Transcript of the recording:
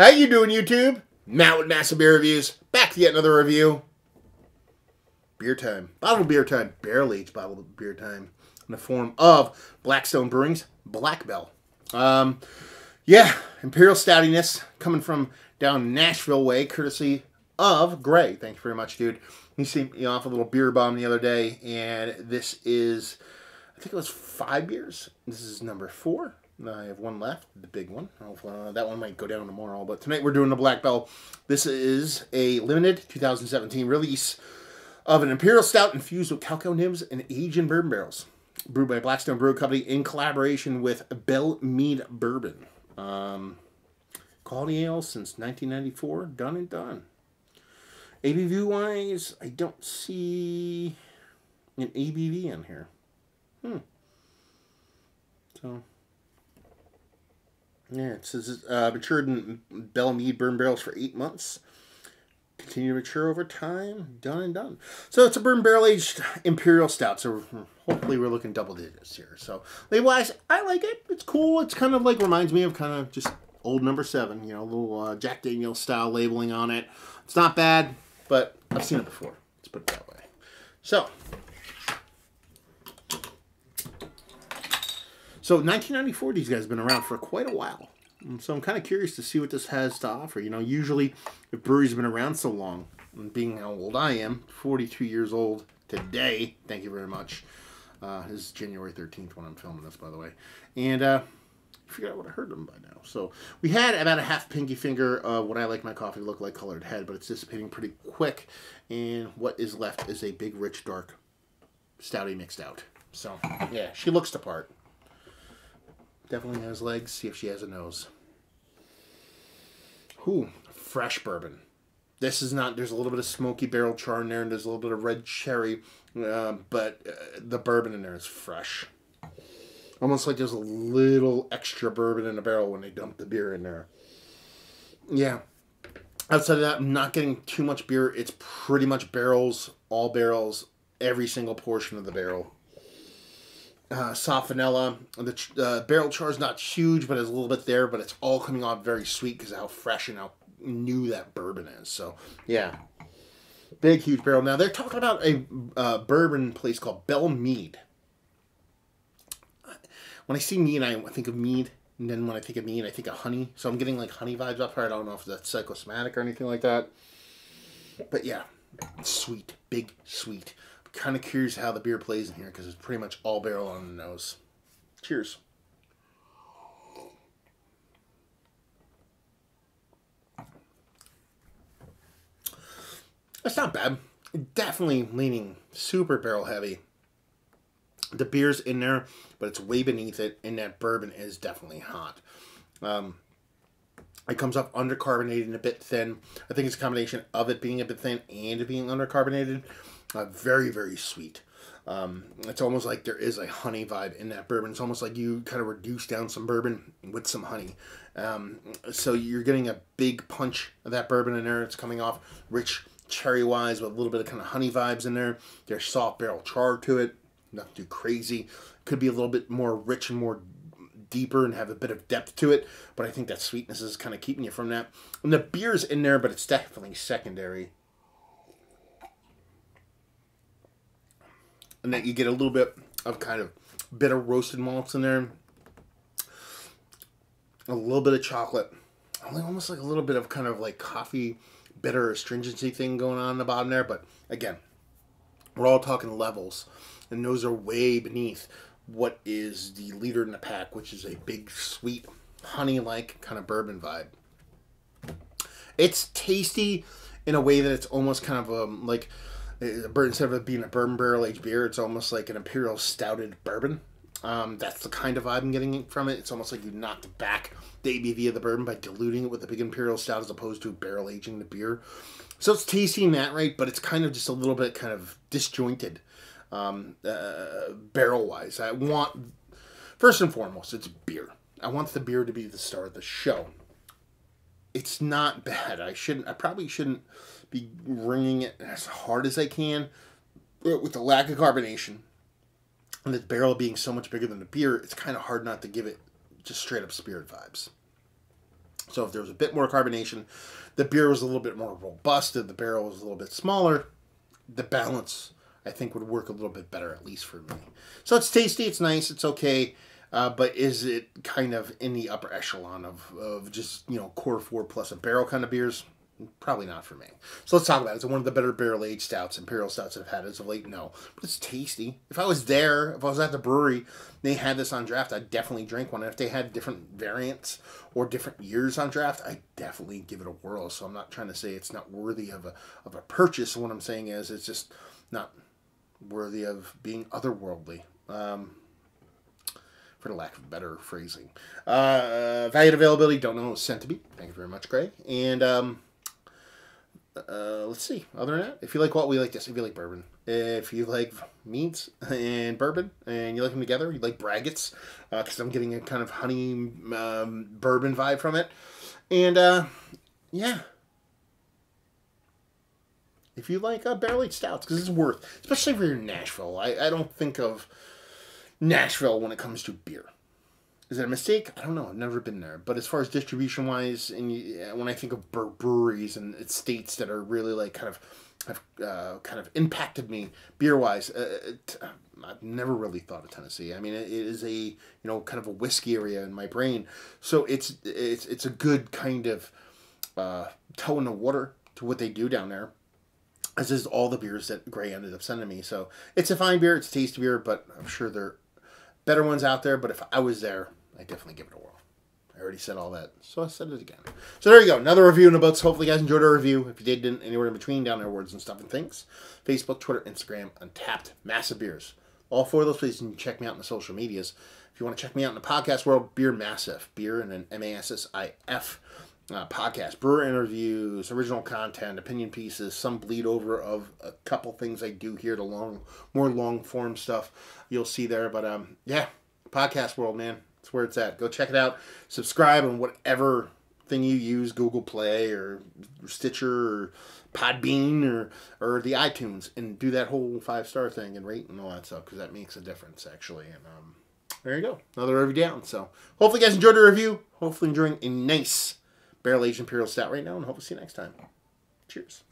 How you doing, YouTube? Matt with Massive Beer Reviews. Back to yet another review. Beer time. Bottled beer time. Barrel-aged bottled beer time. In the form of Blackstone Brewing's Black Belle. Yeah, Imperial stoutiness coming from down Nashville way, courtesy of Gray. Thank you very much, dude. He sent me off a little beer bomb the other day, and this is, I think it was 5 beers. This is number 4. I have one left, the big one. That one might go down tomorrow, but tonight we're doing the Black Belle. This is a limited 2017 release of an Imperial Stout infused with cacao nibs and aged in bourbon barrels. Brewed by Blackstone Brew Company in collaboration with Belle Mead Bourbon. Quality ale since 1994, done and done. ABV-wise, I don't see an ABV in here. So... yeah, it says matured in Belle Mead bourbon barrels for 8 months. Continue to mature over time. Done and done. So it's a bourbon barrel aged Imperial Stout. So hopefully we're looking double digits here. So label-wise, I like it. It's cool. It's kind of like reminds me of kind of just old number 7. You know, a little Jack Daniel's style labeling on it. It's not bad, but I've seen it before. Let's put it that way. So 1994, these guys have been around for quite a while. So I'm kind of curious to see what this has to offer. You know, usually if breweries have been around so long, and being how old I am, 42 years old today, thank you very much. This is January 13th when I'm filming this, by the way. And I figured I would have heard them by now. So we had about a half pinky finger of what I like my coffee to look like colored head, but it's dissipating pretty quick. And what is left is a big, rich, dark, stouty mixed out. So, yeah, she looks the part. Definitely has legs. See if she has a nose. Ooh, fresh bourbon. This is not, there's a little bit of smoky barrel char in there, and there's a little bit of red cherry, but the bourbon in there is fresh. Almost like there's a little extra bourbon in the barrel when they dump the beer in there. Yeah. Outside of that, I'm not getting too much beer. It's pretty much barrels, all barrels, every single portion of the barrel. Soft vanilla. The barrel char is not huge, but there's a little bit there, but it's all coming off very sweet because of how fresh and how new that bourbon is. So, yeah. Big, huge barrel. Now, they're talking about a bourbon place called Belle Mead. When I see mead, I think of mead. And then when I think of mead, I think of honey. So I'm getting like honey vibes off her. I don't know if that's psychosomatic or anything like that. But yeah, sweet. Big, sweet. Kind of curious how the beer plays in here because it's pretty much all barrel on the nose. Cheers. That's not bad. Definitely leaning super barrel heavy. The beer's in there, but it's way beneath it, and that bourbon is definitely hot. It comes off undercarbonated and a bit thin. I think it's a combination of it being a bit thin and it being undercarbonated. Very, very sweet. It's almost like there is a honey vibe in that bourbon. It's almost like you kind of reduce down some bourbon with some honey. So you're getting a big punch of that bourbon in there. It's coming off rich cherry-wise with a little bit of kind of honey vibes in there. There's soft barrel char to it. Nothing too crazy. Could be a little bit more rich and more deeper and have a bit of depth to it. But I think that sweetness is kind of keeping you from that. And the beer's in there, but it's definitely secondary. And that you get a little bit of kind of bitter roasted malts in there. A little bit of chocolate. Almost like a little bit of kind of like coffee bitter astringency thing going on in the bottom there. But again, we're all talking levels. And those are way beneath what is the leader in the pack, which is a big, sweet, honey-like kind of bourbon vibe. It's tasty in a way that it's almost kind of like... instead of it being a bourbon barrel aged beer, it's almost like an Imperial stouted bourbon. That's the kind of vibe I'm getting from it. It's almost like you knocked back the ABV of the bourbon by diluting it with the big Imperial stout as opposed to barrel aging the beer. So it's tasty in that, right? But it's kind of just a little bit kind of disjointed barrel wise. I want, first and foremost, it's beer. I want the beer to be the star of the show. It's not bad. I probably shouldn't be wringing it as hard as I can. With the lack of carbonation and the barrel being so much bigger than the beer, it's kind of hard not to give it just straight up spirit vibes. So if there was a bit more carbonation, the beer was a little bit more robust, and the barrel was a little bit smaller, the balance, I think, would work a little bit better, at least for me. So it's tasty, it's nice, it's okay, but is it kind of in the upper echelon of just, core 4 plus a barrel kind of beers? Probably not for me. So let's talk about it. Is it one of the better barrel-aged stouts, Imperial stouts I've had as of late? No. But it's tasty. If I was there, if I was at the brewery, they had this on draft, I'd definitely drink one. And if they had different variants or different years on draft, I'd definitely give it a whirl. So I'm not trying to say it's not worthy of a purchase. What I'm saying is it's just not worthy of being otherworldly. For the lack of better phrasing. Valued availability, don't know. It's sent to me. Thank you very much, Greg. And let's see. Other than that, if you like what we like this, if you like bourbon, if you like meads and bourbon, and you like them together, you like braggots, because I'm getting a kind of honey bourbon vibe from it. And yeah, if you like barrel-aged stouts, because it's worth, especially if you're in Nashville. I don't think of Nashville when it comes to beer. Is that a mistake? I don't know. I've never been there. But as far as distribution-wise, and when I think of breweries and states that are really like kind of impacted me beer-wise, I've never really thought of Tennessee. I mean, it is a kind of a whiskey area in my brain, so it's a good kind of toe in the water to what they do down there. As is all the beers that Gray ended up sending me. So it's a fine beer. It's a tasty beer, but I'm sure there are better ones out there. But if I was there, I'd definitely give it a whirl. I already said all that, so I said it again. So there you go. Another review in the books. Hopefully you guys enjoyed our review. If you didn't, anywhere in between, down there, Words and Stuff and Things. Facebook, Twitter, Instagram, Untapped, Massive Beers. All 4 of those places, you can check me out in the social medias. If you want to check me out in the podcast world, Beer Massive. Beer and then MASSIF. Podcast, brewer interviews, original content, opinion pieces, some bleed over of a couple things I do here, the more long form stuff you'll see there. But yeah, podcast world, man, that's where it's at. Go check it out. Subscribe on whatever thing you use, Google Play or Stitcher or Podbean or the iTunes, and do that whole 5-star thing and rate and all that stuff, because that makes a difference actually. And there you go, another review down. So hopefully you guys enjoyed the review. Hopefully enjoying a nice barrel-aged Imperial Stout right now, and hope to see you next time. Cheers.